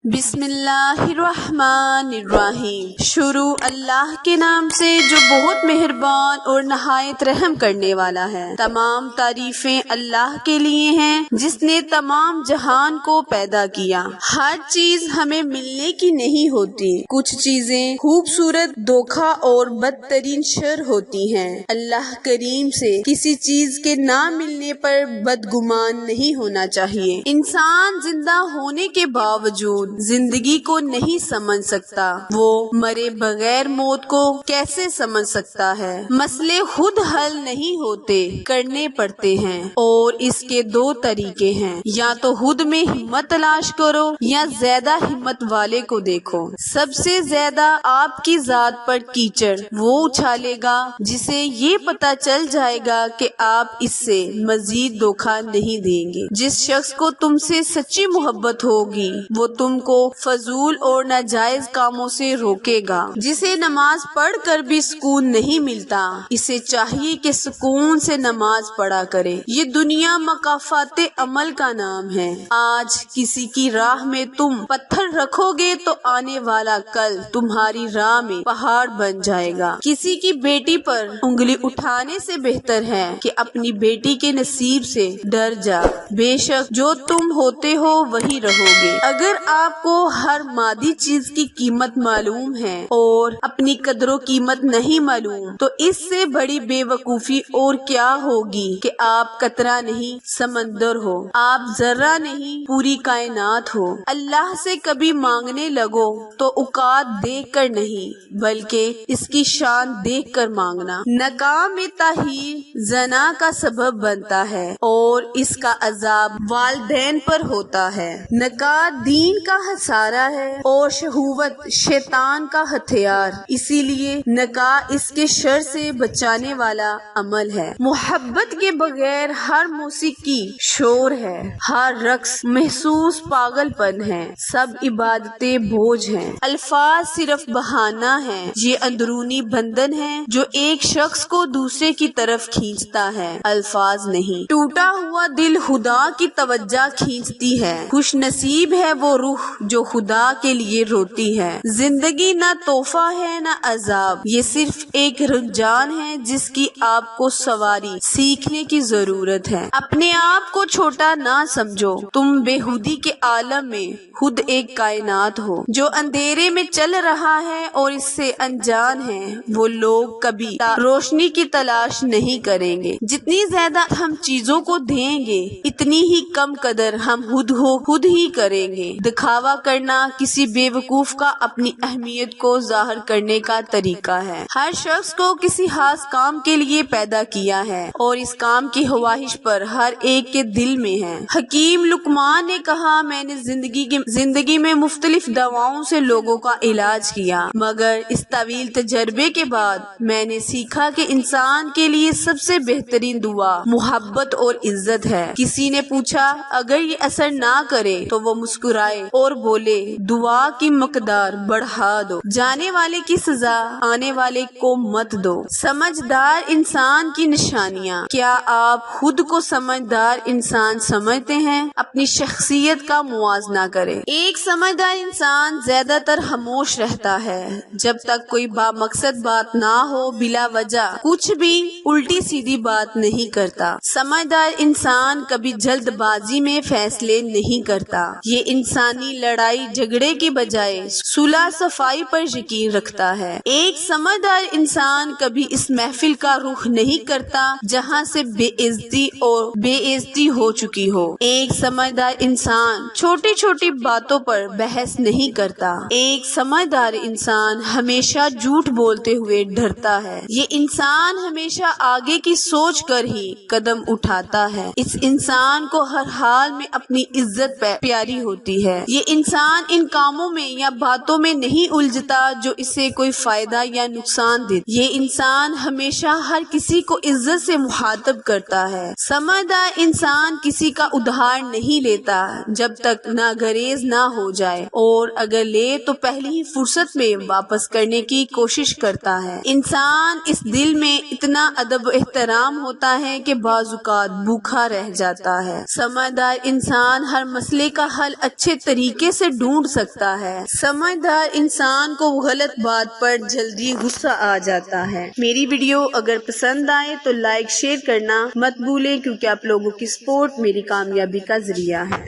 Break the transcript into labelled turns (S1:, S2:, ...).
S1: بسم اللہ الرحمن الرحیم۔ شروع اللہ کے نام سے جو بہت مہربان اور نہایت رحم کرنے والا ہے۔ تمام تعریفیں اللہ کے لیے ہیں جس نے تمام جہان کو پیدا کیا۔ ہر چیز ہمیں ملنے کی نہیں ہوتی، کچھ چیزیں خوبصورت دھوکہ اور بدترین شر ہوتی ہیں۔ اللہ کریم سے کسی چیز کے نہ ملنے پر بدگمان نہیں ہونا چاہیے۔ انسان زندہ ہونے کے باوجود زندگی کو نہیں سمجھ سکتا، وہ مرے بغیر موت کو کیسے سمجھ سکتا ہے؟ مسئلے خود حل نہیں ہوتے، کرنے پڑتے ہیں، اور اس کے دو طریقے ہیں، یا تو خود میں ہمت تلاش کرو یا زیادہ ہمت والے کو دیکھو۔ سب سے زیادہ آپ کی ذات پر کیچڑ وہ اچھالے گا جسے یہ پتا چل جائے گا کہ آپ اس سے مزید دھوکہ نہیں دیں گے۔ جس شخص کو تم سے سچی محبت ہوگی وہ تم کو فضول اور ناجائز کاموں سے روکے گا۔ جسے نماز پڑھ کر بھی سکون نہیں ملتا، اسے چاہیے کہ سکون سے نماز پڑھا کرے۔ یہ دنیا مکافات عمل کا نام ہے۔ آج کسی کی راہ میں تم پتھر رکھو گے تو آنے والا کل تمہاری راہ میں پہاڑ بن جائے گا۔ کسی کی بیٹی پر انگلی اٹھانے سے بہتر ہے کہ اپنی بیٹی کے نصیب سے ڈر جا۔ بے شک جو تم ہوتے ہو وہی رہو گے۔ اگر آپ کو ہر مادی چیز کی قیمت معلوم ہے اور اپنی قدر و قیمت نہیں معلوم تو اس سے بڑی بے وقوفی اور کیا ہوگی کہ آپ قطرہ نہیں سمندر ہو، آپ ذرہ نہیں پوری کائنات ہو۔ اللہ سے کبھی مانگنے لگو تو اوقات دیکھ کر نہیں بلکہ اس کی شان دیکھ کر مانگنا۔ ناکام تاہیر زنا کا سبب بنتا ہے اور اس کا عذاب والدین پر ہوتا ہے۔ نکاح دین کا ہتھیار ہے اور شہوت شیطان کا ہتھیار، اسی لیے نکاح اس کے شر سے بچانے والا عمل ہے۔ محبت کے بغیر ہر موسیقی شور ہے، ہر رقص محسوس پاگل پن ہے، سب عبادتیں بوجھ ہیں۔ الفاظ صرف بہانہ ہے، یہ اندرونی بندھن ہے جو ایک شخص کو دوسرے کی طرف کھینچتا ہے، الفاظ نہیں۔ ٹوٹا ہوا دل خدا کی توجہ کھینچتی ہے، خوش نصیب ہے وہ روح جو خدا کے لیے روتی ہے۔ زندگی نہ تحفہ ہے نہ عذاب، یہ صرف ایک رجحان ہے جس کی آپ کو سواری سیکھنے کی ضرورت ہے۔ اپنے آپ کو چھوٹا نہ سمجھو، تم بےخودی کے عالم میں خود ایک کائنات ہو جو اندھیرے میں چل رہا ہے اور اس سے انجان ہے۔ وہ لوگ کبھی روشنی کی تلاش نہیں کریں گے۔ جتنی زیادہ ہم چیزوں کو دیں گے اتنی ہی کم قدر ہم خود ہی کریں گے۔ دکھاوا کرنا کسی بے وقوف کا اپنی اہمیت کو ظاہر کرنے کا طریقہ ہے۔ ہر شخص کو کسی خاص کام کے لیے پیدا کیا ہے اور اس کام کی خواہش پر ہر ایک کے دل میں ہے۔ حکیم لقمان نے کہا، میں نے زندگی میں مختلف دواؤں سے لوگوں کا علاج کیا، مگر اس طویل تجربے کے بعد میں نے سیکھا کہ انسان کے لیے سب سے بہترین دعا محبت اور عزت ہے۔ کسی نے پوچھا، اگر یہ اثر نہ کرے تو وہ مسکرائے اور بولے، دعا کی مقدار بڑھا دو، جانے والے کی سزا آنے والے کو مت دو۔ سمجھدار انسان کی نشانیاں۔ کیا آپ خود کو سمجھدار انسان سمجھتے ہیں؟ اپنی شخصیت کا موازنہ کریں۔ ایک سمجھدار انسان زیادہ تر خاموش رہتا ہے جب تک کوئی بامقصد بات نہ ہو، بلا وجہ کچھ بھی الٹی سیدھی بات نہیں کرتا۔ سمجھدار انسان کبھی جلد بازی میں فیصلے نہیں کرتا، یہ انسانی لڑائی جھگڑے کی بجائے صلح صفائی پر یقین رکھتا ہے۔ ایک سمجھدار انسان کبھی اس محفل کا رخ نہیں کرتا جہاں سے بے عزتی ہو چکی ہو۔ ایک سمجھدار انسان چھوٹی چھوٹی باتوں پر بحث نہیں کرتا۔ ایک سمجھدار انسان ہمیشہ جھوٹ بولتے ہوئے ڈرتا ہے۔ یہ انسان ہمیشہ آگے کی سوچ کر ہی قدم اٹھاتا ہے۔ اس انسان کو ہر حال میں اپنی عزت پیاری ہوتی ہے۔ یہ انسان ان کاموں میں یا باتوں میں نہیں الجھتا جو اسے کوئی فائدہ یا نقصان دے۔ یہ انسان ہمیشہ ہر کسی کو عزت سے مخاطب کرتا ہے۔ سمجھدار انسان کسی کا ادھار نہیں لیتا جب تک ناگزیر نہ ہو جائے، اور اگر لے تو پہلی ہی فرصت میں واپس کرنے کی کوشش کرتا ہے۔ انسان اس دل میں اتنا ادب و احترام ہوتا ہے کہ بعض اوقات بھوکا رہ جاتا ہے۔ سمجھدار انسان ہر مسئلے کا حل اچھے طریقے طریقے سے ڈھونڈ سکتا ہے۔ سمجھدار انسان کو غلط بات پر جلدی غصہ آ جاتا ہے۔ میری ویڈیو اگر پسند آئے تو لائک شیئر کرنا مت بھولیں، کیونکہ آپ لوگوں کی سپورٹ میری کامیابی کا ذریعہ ہے۔